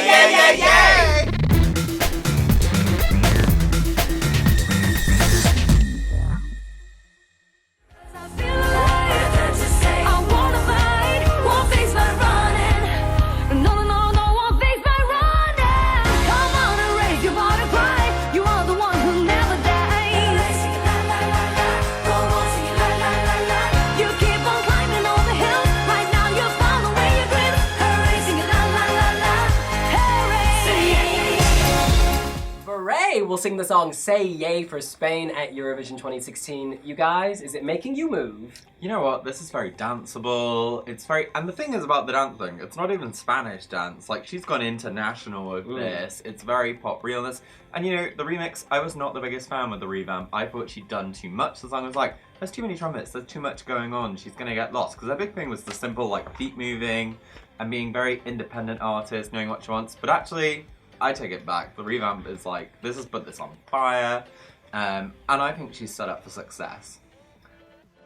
yay! Will sing the song Say Yay for Spain at Eurovision 2016. You guys, is it making you move? You know what? This is very danceable. It's very... And the thing is about the dancing, it's not even Spanish dance. Like, she's gone international with this. It's very pop realness. And you know, the remix, I was not the biggest fan with the revamp. I thought she'd done too much. The song was like, there's too many trumpets, there's too much going on. She's gonna get lost. Because her big thing was the simple, like, feet moving and being very independent artist, knowing what she wants. But actually... I take it back. The revamp is like, this has put this on fire, and I think she's set up for success.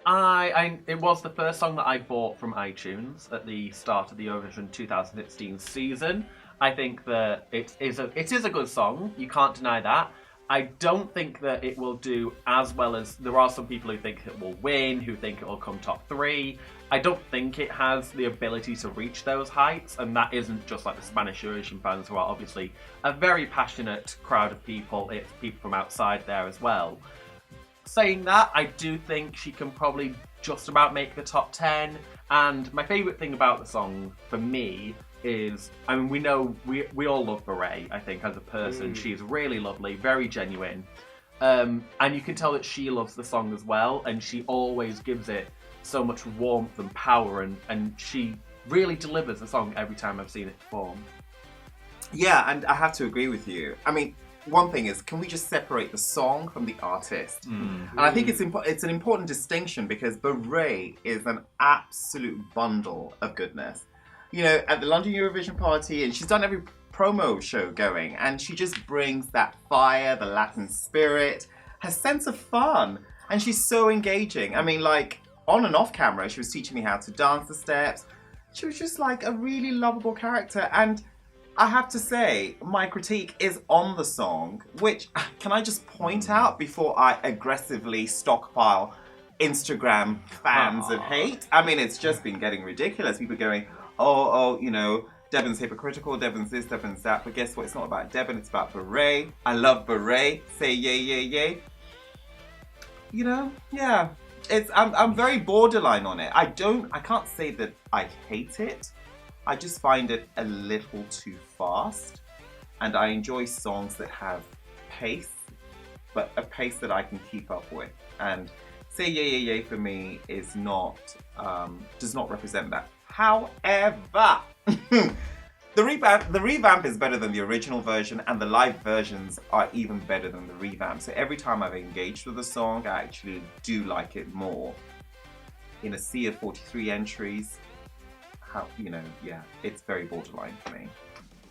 It was the first song that I bought from iTunes at the start of the Eurovision 2016 season. I think that it is a good song. You can't deny that. I don't think that it will do as well as... There are some people who think it will win, who think it will come top 3. I don't think it has the ability to reach those heights, and that isn't just like the Spanish Eurovision fans, who are obviously a very passionate crowd of people. It's people from outside there as well. Saying that, I do think she can probably just about make the top 10, and my favourite thing about the song, for me, is, I mean, we all love Barei, I think, as a person. She's really lovely, very genuine, and you can tell that she loves the song as well, and she always gives it so much warmth and power, and she really delivers the song every time I've seen it perform. Yeah, and I have to agree with you. I mean, one thing is, can we just separate the song from the artist? And I think it's an important distinction, because Barei is an absolute bundle of goodness. You know, at the London Eurovision party, and she's done every promo show going, and she just brings that fire, the Latin spirit, her sense of fun, and she's so engaging. I mean, like, on and off camera, she was teaching me how to dance the steps. She was just like a really lovable character, and I have to say, my critique is on the song, which, can I just point out before I aggressively stockpile Instagram fans of hate? I mean, it's just been getting ridiculous. People going, oh, you know, Devon's hypocritical, Devon's this, Devon's that. But guess what? It's not about Devon, it's about Barei. I love Barei. Say yay, yay, yay. You know, yeah. I'm very borderline on it. I can't say that I hate it. I just find it a little too fast. And I enjoy songs that have pace, but a pace that I can keep up with. And Say Yay Yay Yay for me is not, does not represent that. However, the revamp is better than the original version, and the live versions are even better than the revamp. So every time I've engaged with a song, I actually do like it more. In a sea of 43 entries, it's very borderline for me.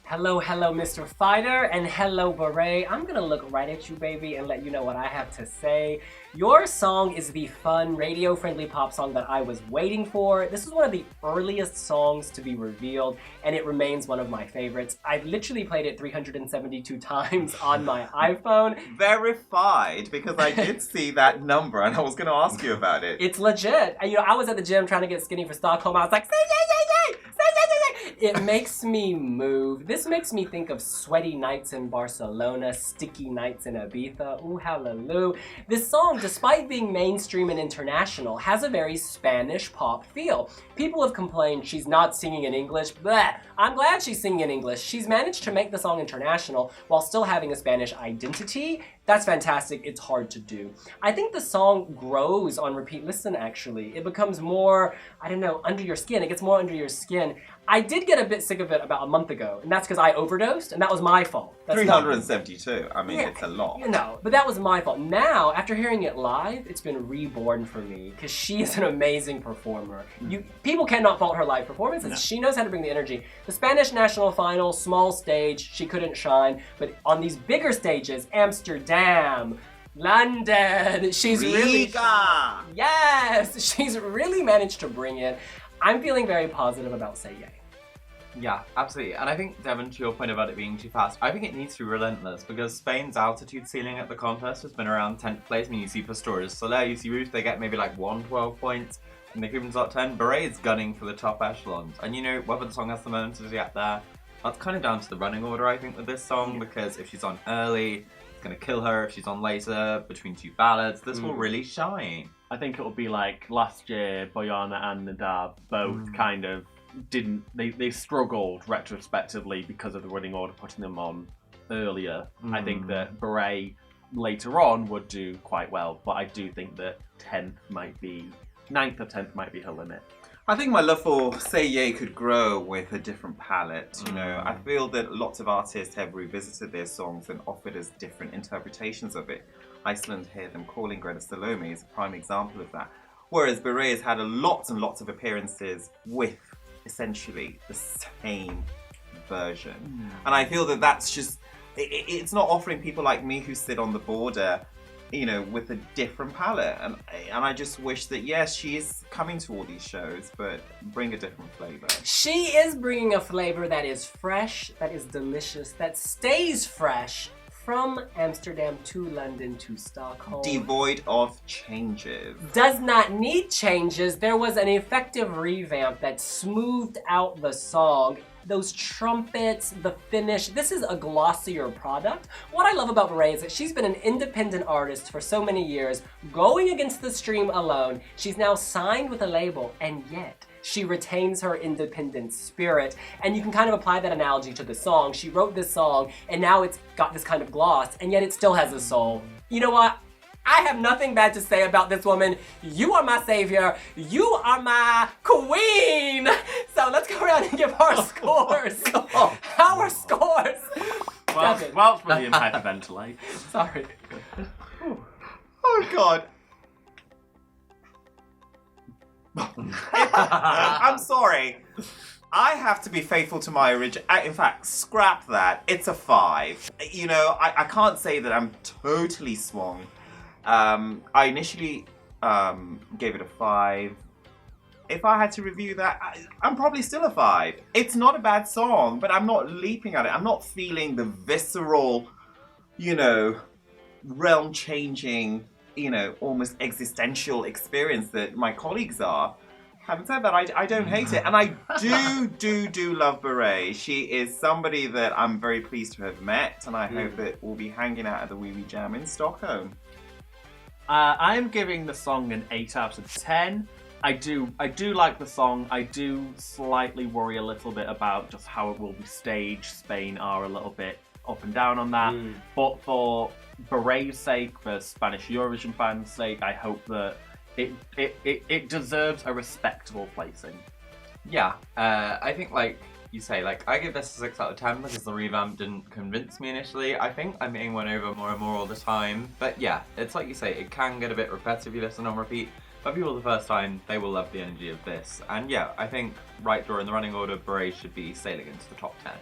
Hello, Mr. Fighter, and hello, Barei. I'm gonna look right at you, baby, and let you know what I have to say. Your song is the fun, radio-friendly pop song that I was waiting for. This is one of the earliest songs to be revealed, and it remains one of my favorites. I've literally played it 372 times on my iPhone. Verified, because I did see that number, and I was gonna ask you about it. It's legit. I was at the gym trying to get skinny for Stockholm. I was like, say yay, yay, yay! Say yay, yay, yay! It makes me move. This makes me think of sweaty nights in Barcelona, sticky nights in Ibiza. Ooh, hallelujah. This song, despite being mainstream and international, has a very Spanish pop feel. People have complained she's not singing in English. Bleh. I'm glad she's singing in English. She's managed to make the song international while still having a Spanish identity. That's fantastic. It's hard to do. I think the song grows on repeat listen, actually. It becomes more, under your skin. It gets more under your skin. I did get a bit sick of it about a month ago, and that's because I overdosed, and that was my fault. That's 372. I mean, it's a lot. But that was my fault. Now, after hearing it live, it's been reborn for me, because she is an amazing performer. People cannot fault her live performances. No. She knows how to bring the energy. The Spanish national final, small stage, she couldn't shine, but on these bigger stages, Amsterdam, London, she's Riga. Yes, she's really managed to bring it. I'm feeling very positive about Say Yay. Yeah, absolutely. And I think, Devon, to your point about it being too fast, I think it needs to be relentless because Spain's altitude ceiling at the contest has been around 10th place. I mean, you see Pastorius Soler, you see Ruth, they get maybe like 112 points in the Cuban top 10. Barei is gunning for the top echelons. And you know, whether the song has the momentum to get there, that's kind of down to the running order, I think, with this song, because if she's on early, it's going to kill her. If she's on later, between two ballads, this will really shine. I think it'll be like last year, Boyana and Nadab both kind of they struggled retrospectively because of the running order putting them on earlier. I think that Barei later on would do quite well, but I do think that 9th or 10th might be her limit. I think my love for Say Yay could grow with a different palette. You know, I feel that lots of artists have revisited their songs and offered us different interpretations of it. Iceland, Hear Them Calling, Greta Salome is a prime example of that. Whereas Barei has had lots and lots of appearances with essentially the same version. And I feel that that's just, it's not offering people like me who sit on the border, you know, with a different palette. And I just wish that, yes, she is coming to all these shows, but bring a different flavor. She is bringing a flavor that is fresh, that is delicious, that stays fresh from Amsterdam to London to Stockholm. Devoid of changes. Does not need changes. There was an effective revamp that smoothed out the song. Those trumpets, the finish, this is a glossier product. What I love about Barei is that she's been an independent artist for so many years, going against the stream alone. She's now signed with a label, and yet she retains her independent spirit. And you can kind of apply that analogy to the song. She wrote this song, and now it's got this kind of gloss, and yet it still has a soul. You know what? I have nothing bad to say about this woman. You are my savior. You are my queen. So let's go around and give our scores. Our scores. Whilst William hyperventilate. Sorry. Oh, God. I'm sorry. I have to be faithful to my original. In fact, scrap that. It's a 5. You know, I can't say that I'm totally swung. I initially gave it a 5. If I had to review that, I'm probably still a 5. It's not a bad song, but I'm not leaping at it. I'm not feeling the visceral, you know, realm-changing, you know, almost existential experience that my colleagues are. Having said that, I don't hate it. And I do love Barei. She is somebody that I'm very pleased to have met, and I hope that we'll be hanging out at the Wiwi Jam in Stockholm. I'm giving the song an 8 out of 10. I do like the song. I do slightly worry a little bit about just how it will be staged. Spain are a little bit up and down on that. But for Barei's sake, for Spanish Eurovision fans' sake, I hope that it deserves a respectable placing. Yeah, I think, like you say, like, I give this a 6 out of 10 because the revamp didn't convince me initially. I think I'm being won over more and more all the time. But yeah, it's like you say, it can get a bit repetitive if you listen on repeat. But people the first time, they will love the energy of this. And yeah, I think right door in the running order, Barei should be sailing into the top 10.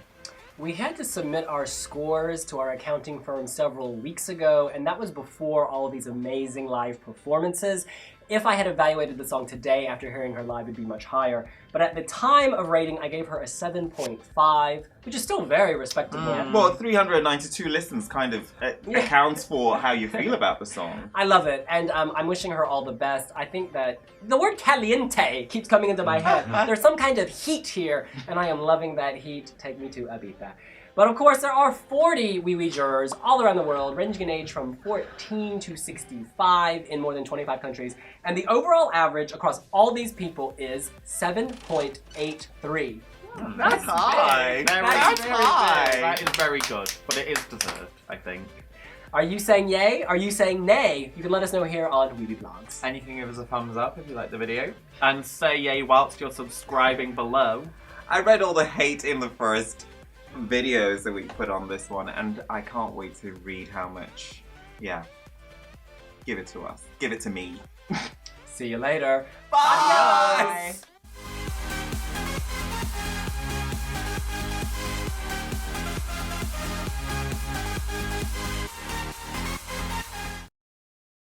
We had to submit our scores to our accounting firm several weeks ago, and that was before all of these amazing live performances. If I had evaluated the song today after hearing her live, it'd be much higher. But at the time of rating, I gave her a 7.5, which is still very respectable. Well, 392 listens kind of accounts for how you feel about the song. I love it, and I'm wishing her all the best. I think that the word caliente keeps coming into my head. There's some kind of heat here, and I am loving that heat. Take me to Ibiza. But of course, there are 40 Wiwi jurors all around the world, ranging in age from 14 to 65 in more than 25 countries. And the overall average across all these people is 7.83. That's high. That's high. That is very good, but it is deserved, I think. Are you saying yay? Are you saying nay? You can let us know here on wiwibloggs. And you can give us a thumbs up if you like the video. And say yay whilst you're subscribing below. I read all the hate in the first videos that we put on this one, and I can't wait to read how much. Yeah. Give it to us. Give it to me. See you later. Bye! Bye.